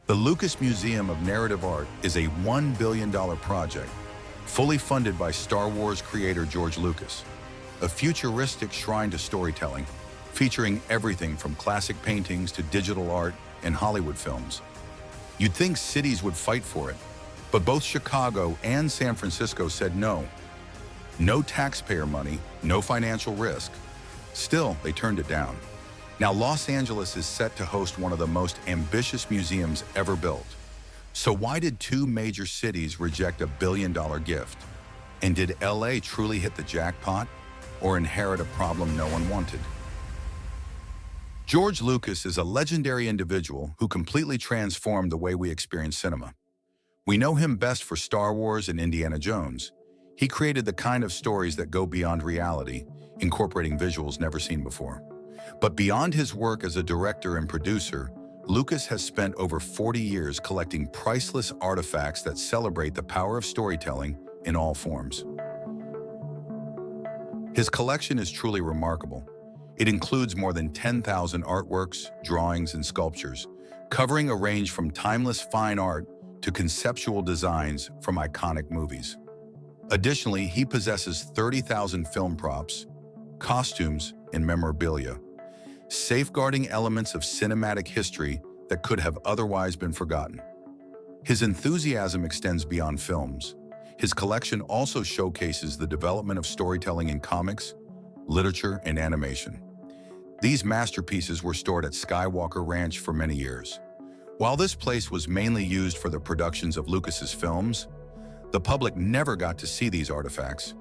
The Lucas Museum of Narrative Art is a $1 billion project, fully funded by Star Wars creator George Lucas, a futuristic shrine to storytelling, featuring everything from classic paintings to digital art and Hollywood films. You'd think cities would fight for it, but both Chicago and San Francisco said no. No taxpayer money, no financial risk. Still, they turned it down. Now, Los Angeles is set to host one of the most ambitious museums ever built. So why did two major cities reject a billion-dollar gift? And did LA truly hit the jackpot or inherit a problem no one wanted? George Lucas is a legendary individual who completely transformed the way we experience cinema. We know him best for Star Wars and Indiana Jones. He created the kind of stories that go beyond reality, incorporating visuals never seen before. But beyond his work as a director and producer, Lucas has spent over 40 years collecting priceless artifacts that celebrate the power of storytelling in all forms. His collection is truly remarkable. It includes more than 10,000 artworks, drawings, and sculptures, covering a range from timeless fine art to conceptual designs from iconic movies. Additionally, he possesses 30,000 film props, costumes, and memorabilia, safeguarding elements of cinematic history that could have otherwise been forgotten. His enthusiasm extends beyond films. His collection also showcases the development of storytelling in comics, literature, and animation. These masterpieces were stored at Skywalker Ranch for many years. While this place was mainly used for the productions of Lucas's films, the public never got to see these artifacts.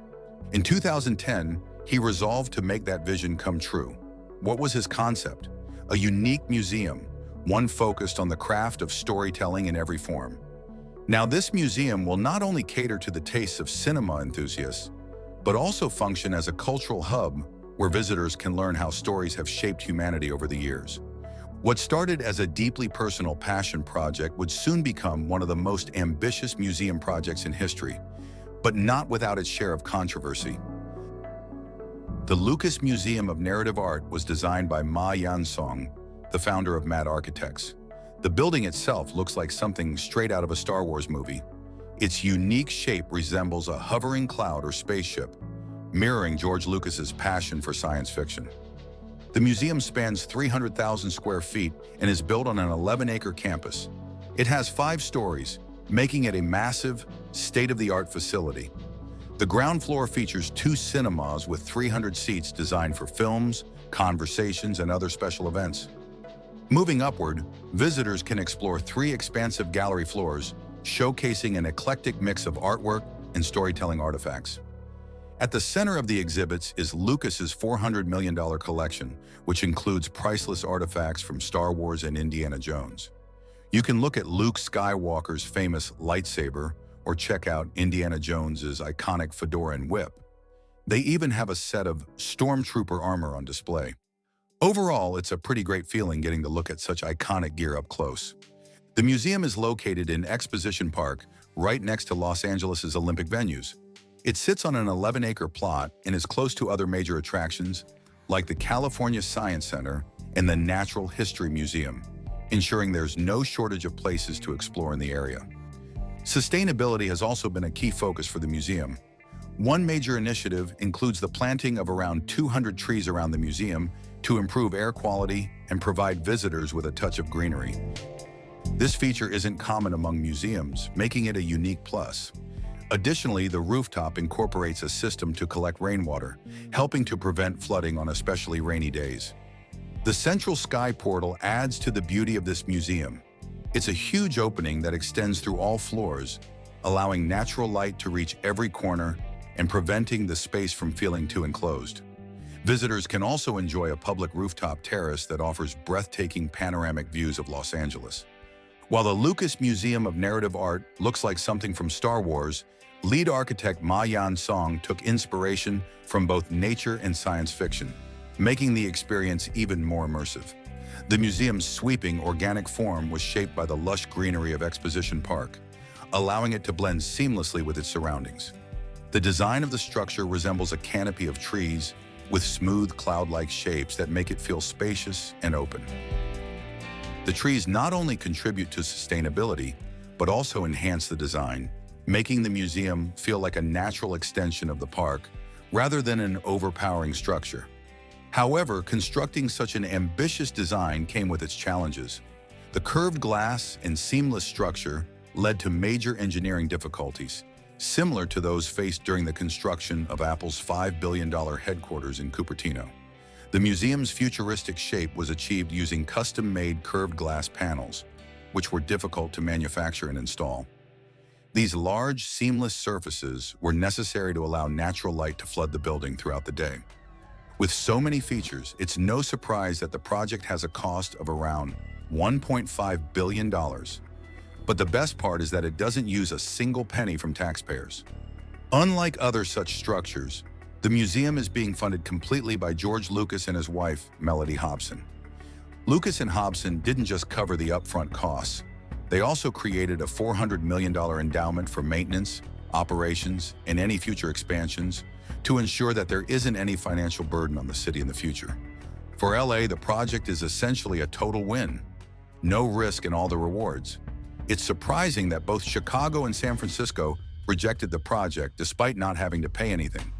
In 2010, he resolved to make that vision come true. What was his concept? A unique museum, one focused on the craft of storytelling in every form. Now, this museum will not only cater to the tastes of cinema enthusiasts, but also function as a cultural hub where visitors can learn how stories have shaped humanity over the years. What started as a deeply personal passion project would soon become one of the most ambitious museum projects in history, but not without its share of controversy. The Lucas Museum of Narrative Art was designed by Ma Yan-song, the founder of Mad Architects. The building itself looks like something straight out of a Star Wars movie. Its unique shape resembles a hovering cloud or spaceship, mirroring George Lucas's passion for science fiction. The museum spans 300,000 square feet and is built on an 11-acre campus. It has 5 stories, making it a massive, state-of-the-art facility. The ground floor features 2 cinemas with 300 seats designed for films, conversations, and other special events. Moving upward, visitors can explore 3 expansive gallery floors, showcasing an eclectic mix of artwork and storytelling artifacts. At the center of the exhibits is Lucas's $400 million collection, which includes priceless artifacts from Star Wars and Indiana Jones. You can look at Luke Skywalker's famous lightsaber or check out Indiana Jones's iconic fedora and whip. They even have a set of stormtrooper armor on display. Overall, it's a pretty great feeling getting to look at such iconic gear up close. The museum is located in Exposition Park, right next to Los Angeles' Olympic venues. It sits on an 11-acre plot and is close to other major attractions like the California Science Center and the Natural History Museum, ensuring there's no shortage of places to explore in the area. Sustainability has also been a key focus for the museum. One major initiative includes the planting of around 200 trees around the museum to improve air quality and provide visitors with a touch of greenery. This feature isn't common among museums, making it a unique plus. Additionally, the rooftop incorporates a system to collect rainwater, helping to prevent flooding on especially rainy days. The Central Sky Portal adds to the beauty of this museum. It's a huge opening that extends through all floors, allowing natural light to reach every corner and preventing the space from feeling too enclosed. Visitors can also enjoy a public rooftop terrace that offers breathtaking panoramic views of Los Angeles. While the Lucas Museum of Narrative Art looks like something from Star Wars, lead architect Ma Yan-song took inspiration from both nature and science fiction, making the experience even more immersive. The museum's sweeping organic form was shaped by the lush greenery of Exposition Park, allowing it to blend seamlessly with its surroundings. The design of the structure resembles a canopy of trees with smooth cloud-like shapes that make it feel spacious and open. The trees not only contribute to sustainability, but also enhance the design, making the museum feel like a natural extension of the park rather than an overpowering structure. However, constructing such an ambitious design came with its challenges. The curved glass and seamless structure led to major engineering difficulties, similar to those faced during the construction of Apple's $5 billion headquarters in Cupertino. The museum's futuristic shape was achieved using custom-made curved glass panels, which were difficult to manufacture and install. These large, seamless surfaces were necessary to allow natural light to flood the building throughout the day. With so many features, it's no surprise that the project has a cost of around $1.5 billion. But the best part is that it doesn't use a single penny from taxpayers. Unlike other such structures, the museum is being funded completely by George Lucas and his wife, Mellody Hobson. Lucas and Hobson didn't just cover the upfront costs. They also created a $400 million endowment for maintenance, operations, and any future expansions to ensure that there isn't any financial burden on the city in the future. For LA, the project is essentially a total win. No risk and all the rewards. It's surprising that both Chicago and San Francisco rejected the project despite not having to pay anything.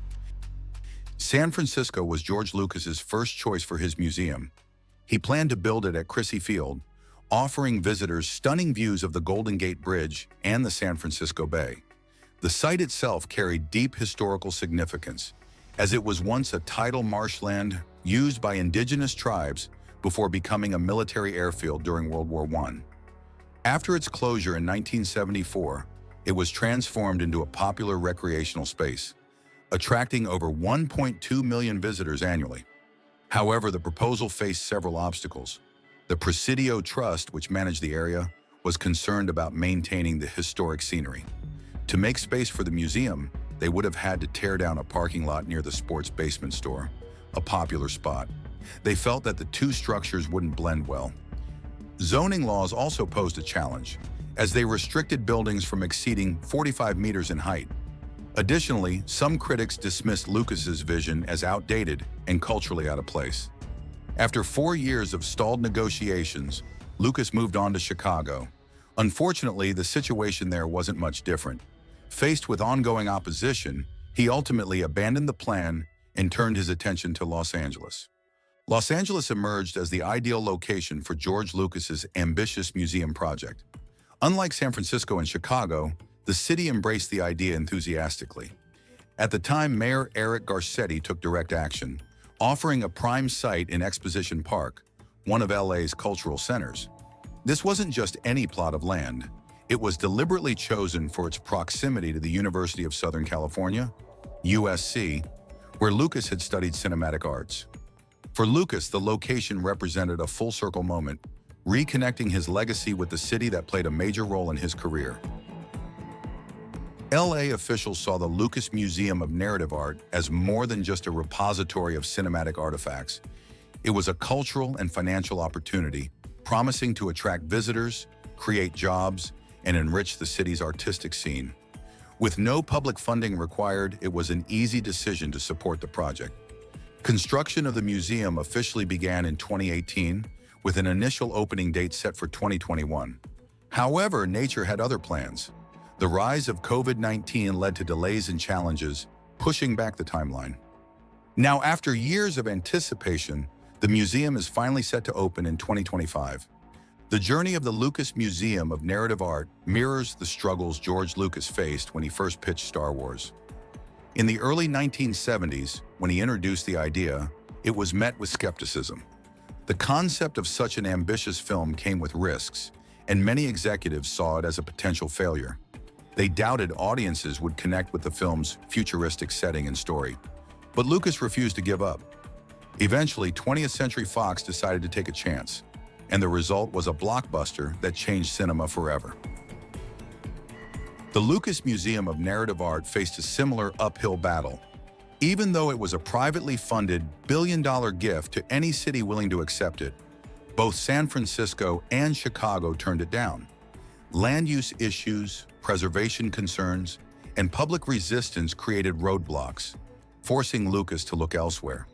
San Francisco was George Lucas's first choice for his museum. He planned to build it at Crissy Field, offering visitors stunning views of the Golden Gate Bridge and the San Francisco Bay. The site itself carried deep historical significance, as it was once a tidal marshland used by indigenous tribes before becoming a military airfield during World War I. After its closure in 1974, it was transformed into a popular recreational space, attracting over 1.2 million visitors annually. However, the proposal faced several obstacles. The Presidio Trust, which managed the area, was concerned about maintaining the historic scenery. To make space for the museum, they would have had to tear down a parking lot near the sports basement store, a popular spot. They felt that the two structures wouldn't blend well. Zoning laws also posed a challenge, as they restricted buildings from exceeding 45 meters in height. Additionally, some critics dismissed Lucas's vision as outdated and culturally out of place. After 4 years of stalled negotiations, Lucas moved on to Chicago. Unfortunately, the situation there wasn't much different. Faced with ongoing opposition, he ultimately abandoned the plan and turned his attention to Los Angeles. Los Angeles emerged as the ideal location for George Lucas's ambitious museum project. Unlike San Francisco and Chicago, the city embraced the idea enthusiastically. At the time, Mayor Eric Garcetti took direct action, offering a prime site in Exposition Park, one of LA's cultural centers. This wasn't just any plot of land. It was deliberately chosen for its proximity to the University of Southern California, USC, where Lucas had studied cinematic arts. For Lucas, the location represented a full-circle moment, reconnecting his legacy with the city that played a major role in his career. LA officials saw the Lucas Museum of Narrative Art as more than just a repository of cinematic artifacts. It was a cultural and financial opportunity, promising to attract visitors, create jobs, and enrich the city's artistic scene. With no public funding required, it was an easy decision to support the project. Construction of the museum officially began in 2018, with an initial opening date set for 2021. However, nature had other plans. The rise of COVID-19 led to delays and challenges, pushing back the timeline. Now, after years of anticipation, the museum is finally set to open in 2025. The journey of the Lucas Museum of Narrative Art mirrors the struggles George Lucas faced when he first pitched Star Wars. In the early 1970s, when he introduced the idea, it was met with skepticism. The concept of such an ambitious film came with risks, and many executives saw it as a potential failure. They doubted audiences would connect with the film's futuristic setting and story. But Lucas refused to give up. Eventually, 20th Century Fox decided to take a chance, and the result was a blockbuster that changed cinema forever. The Lucas Museum of Narrative Art faced a similar uphill battle. Even though it was a privately funded billion-dollar gift to any city willing to accept it, both San Francisco and Chicago turned it down. Land use issues, preservation concerns, and public resistance created roadblocks, forcing Lucas to look elsewhere.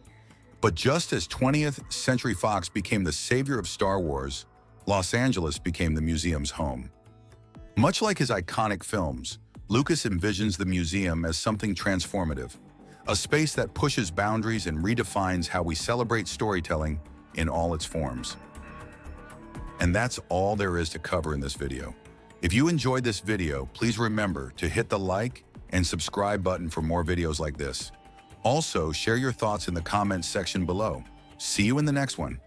But just as 20th Century Fox became the savior of Star Wars, Los Angeles became the museum's home. Much like his iconic films, Lucas envisions the museum as something transformative, a space that pushes boundaries and redefines how we celebrate storytelling in all its forms. And that's all there is to cover in this video. If you enjoyed this video, please remember to hit the like and subscribe button for more videos like this. Also, share your thoughts in the comments section below. See you in the next one.